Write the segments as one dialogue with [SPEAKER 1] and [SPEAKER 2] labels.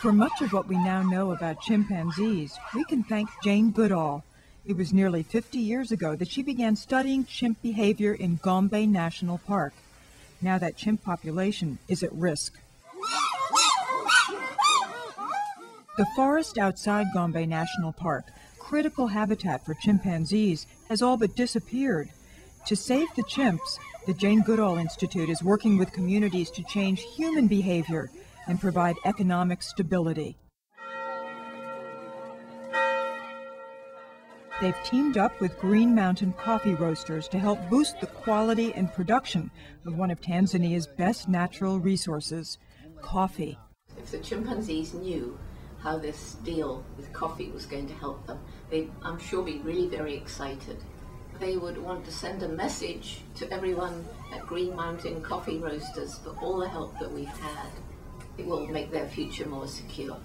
[SPEAKER 1] For much of what we now know about chimpanzees, we can thank Jane Goodall. It was nearly 50 years ago that she began studying chimp behavior in Gombe National Park. Now that chimp population is at risk. The forest outside Gombe National Park, critical habitat for chimpanzees, has all but disappeared. To save the chimps, the Jane Goodall Institute is working with communities to change human behavior and provide economic stability. They've teamed up with Green Mountain coffee roasters to help boost the quality and production of one of Tanzania's best natural resources, coffee.
[SPEAKER 2] If the chimpanzees knew how this deal with coffee was going to help them, they'd, I'm sure, be really very excited. They would want to send a message to everyone at Green Mountain Coffee Roasters for all the help that we've had. It will make their future more secure.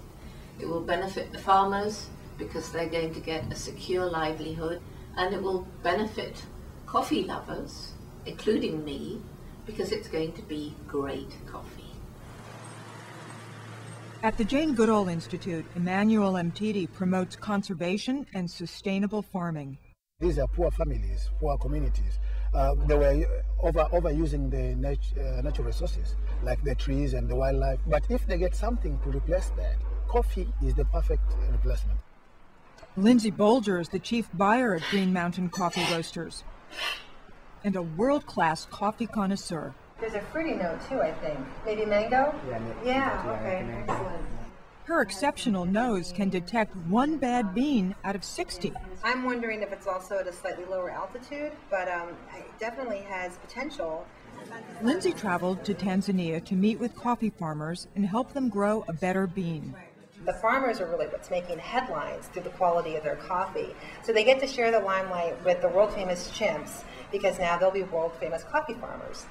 [SPEAKER 2] It will benefit the farmers because they're going to get a secure livelihood, and it will benefit coffee lovers, including me, because it's going to be great coffee.
[SPEAKER 1] At the Jane Goodall Institute, Emmanuel Mtidi promotes conservation and sustainable farming.
[SPEAKER 3] These are poor families, poor communities. They were overusing the natural resources, like the trees and the wildlife. But if they get something to replace that, coffee is the perfect replacement.
[SPEAKER 1] Lindsey Bolger is the chief buyer at Green Mountain Coffee Roasters and a world-class coffee connoisseur.
[SPEAKER 4] There's a fruity note too, I think. Maybe mango? Yeah, okay, excellent.
[SPEAKER 1] Her exceptional nose can detect one bad bean out of 60.
[SPEAKER 4] I'm wondering if it's also at a slightly lower altitude, but it definitely has potential.
[SPEAKER 1] Lindsey traveled to Tanzania to meet with coffee farmers and help them grow a better bean.
[SPEAKER 4] The farmers are really what's making headlines through the quality of their coffee. So they get to share the limelight with the world-famous chimps because now they'll be world-famous coffee farmers.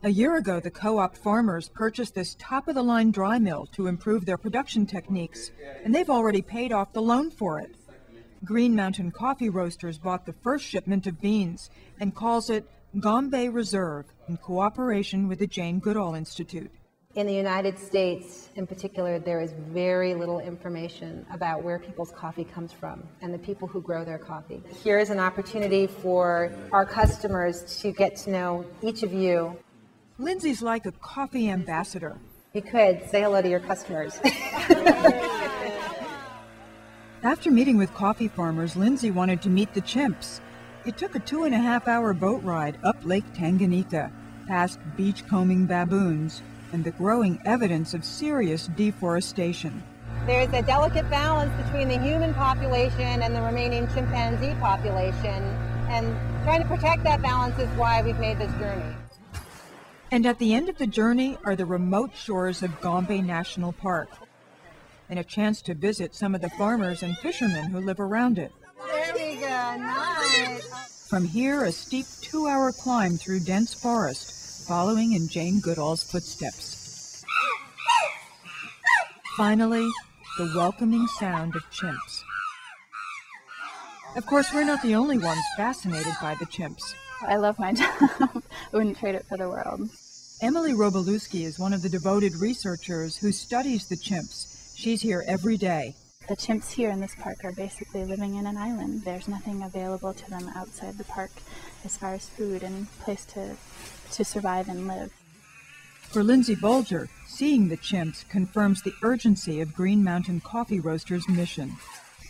[SPEAKER 1] A year ago, the co-op farmers purchased this top-of-the-line dry mill to improve their production techniques, and they've already paid off the loan for it. Green Mountain Coffee Roasters bought the first shipment of beans and calls it Gombe Reserve in cooperation with the Jane Goodall Institute.
[SPEAKER 5] In the United States, in particular, there is very little information about where people's coffee comes from and the people who grow their coffee. Here is an opportunity for our customers to get to know each of you.
[SPEAKER 1] Lindsey's like a coffee ambassador.
[SPEAKER 5] You could say hello to your customers.
[SPEAKER 1] After meeting with coffee farmers, Lindsey wanted to meet the chimps. It took a 2.5-hour boat ride up Lake Tanganyika, past beachcombing baboons, and the growing evidence of serious deforestation.
[SPEAKER 5] There's a delicate balance between the human population and the remaining chimpanzee population, and trying to protect that balance is why we've made this journey.
[SPEAKER 1] And at the end of the journey are the remote shores of Gombe National Park, and a chance to visit some of the farmers and fishermen who live around it.
[SPEAKER 5] There we go, nice.
[SPEAKER 1] From here, a steep 2-hour climb through dense forest, following in Jane Goodall's footsteps. Finally, the welcoming sound of chimps. Of course, we're not the only ones fascinated by the chimps.
[SPEAKER 6] I love my job. I wouldn't trade it for the world.
[SPEAKER 1] Emily Robalewski is one of the devoted researchers who studies the chimps. She's here every day.
[SPEAKER 6] The chimps here in this park are basically living in an island. There's nothing available to them outside the park as far as food and place to survive and live.
[SPEAKER 1] For Lindsey Bolger, seeing the chimps confirms the urgency of Green Mountain Coffee Roasters' mission.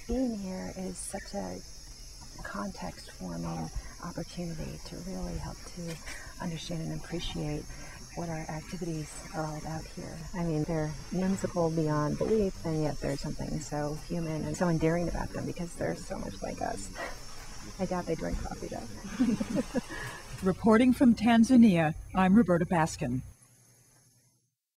[SPEAKER 7] Being here is such a context-forming opportunity to really help to understand and appreciate what our activities are all about here. I mean, they're whimsical beyond belief, and yet there's something so human and so endearing about them because they're so much like us. I doubt they drink coffee, though.
[SPEAKER 1] Reporting from Tanzania, I'm Roberta Baskin.